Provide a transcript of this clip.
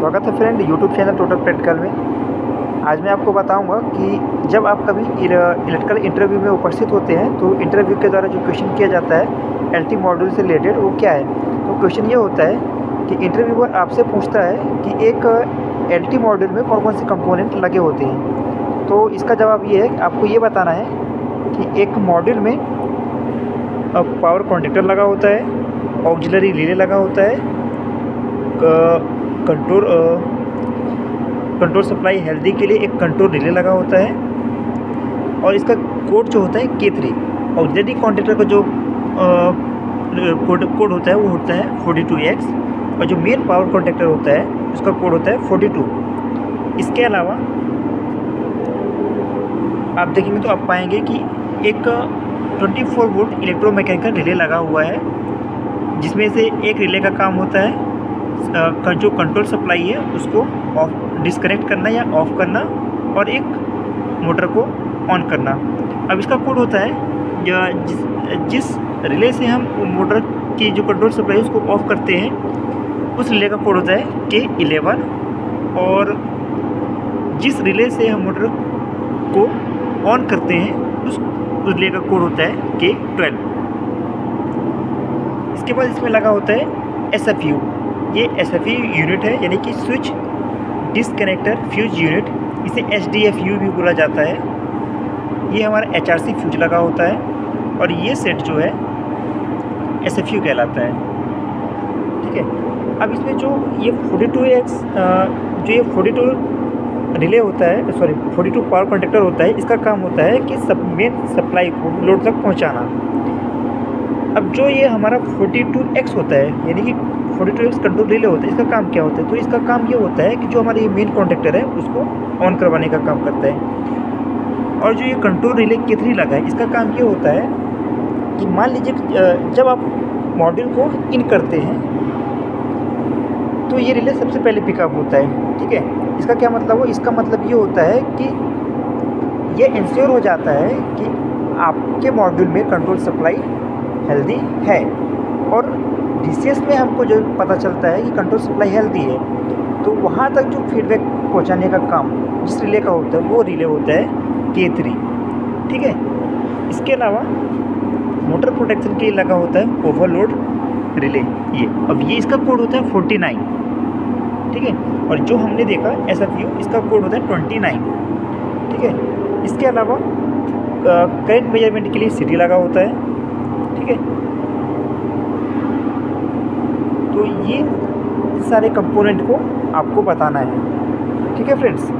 स्वागत है friend YouTube channel total practical में। आज मैं आपको बताऊंगा कि जब आप कभी इलेक्ट्रिकल इंटरव्यू में उपस्थित होते हैं तो इंटरव्यू के द्वारा जो क्वेश्चन किया जाता है एलटी मॉड्यूल से रिलेटेड वो क्या है। तो क्वेश्चन ये होता है कि इंटरव्यूअर आपसे पूछता है कि एक एलटी मॉड्यूल में कौन कौन से कंपोनेंट लगे होते हैं। तो इसका जवाब ये है कि आपको ये बताना है कि एक मॉड्यूल में पावर कॉन्डक्टर लगा होता है, ऑक्सिलरी रिले लगा होता है, कंट्रोल सप्लाई हेल्दी के लिए एक कंट्रोल रिले लगा होता है और इसका कोड जो होता है K3। ऑक्सिलरी कॉन्डक्टर का जो कोड होता है वो होता है 42X और जो मेन पावर कॉन्डक्टर होता है उसका कोड होता है 42। इसके अलावा आप देखेंगे तो आप पाएंगे कि एक 24 वोल्ट इलेक्ट्रोमैकेनिकल रिले लगा हुआ है, जिसमें से एक रिले का काम होता है जो कंट्रोल सप्लाई है उसको ऑफ डिस्कनेक्ट करना या ऑफ़ करना और एक मोटर को ऑन करना। अब इसका कोड होता है जिस रिले से हम मोटर की जो कंट्रोल सप्लाई है उसको ऑफ़ करते हैं उस रिले का कोड होता है K11 और जिस रिले से हम मोटर को ऑन करते हैं उस रिले का कोड होता है K12। इसके बाद इसमें लगा होता है SFU। ये SFU यूनिट है, यानी कि स्विच डिसकनेक्टर फ्यूज यूनिट, इसे SDFU भी बोला जाता है। ये हमारा HRC फ्यूज लगा होता है और ये सेट जो है SFU कहलाता है। ठीक है, अब इसमें जो ये 42X जो ये 42 रिले होता है, 42 पावर कंडक्टर होता है, इसका काम होता है कि मेन सप्लाई को लोड तक पहुंचाना। अब जो ये हमारा 42X होता है, यानी कि 42X कंट्रोल रिले होता है, इसका काम क्या होता है? तो इसका काम ये होता है कि जो हमारा ये मेन कॉन्डक्टर है उसको ऑन करवाने का काम करता है। और जो ये कंट्रोल रिले K3 लगा है, इसका काम ये होता है कि मान लीजिए जब आप मॉड्यूल को इन करते हैं तो ये रिले सबसे पहले पिकअप होता है। ठीक है, इसका क्या मतलब हो? इसका मतलब ये होता है कि ये इंश्योर हो जाता है कि आपके मॉड्यूल में कंट्रोल सप्लाई हेल्दी है और DCS में हमको जो पता चलता है कि कंट्रोल सप्लाई हेल्दी है, तो वहाँ तक जो फीडबैक पहुँचाने का काम जिस रिले का होता है वो रिले होता है K3। ठीक है, इसके अलावा मोटर प्रोटेक्शन के लिए लगा होता है ओवरलोड रिले। ये अब ये इसका कोड होता है 49। ठीक है, और जो हमने देखा SFU, इसका कोड होता है 29। ठीक है, इसके अलावा करंट मेजरमेंट के लिए सिटी लगा होता है। ठीक है, तो ये सारे कंपोनेंट को आपको बताना है। ठीक है फ्रेंड्स।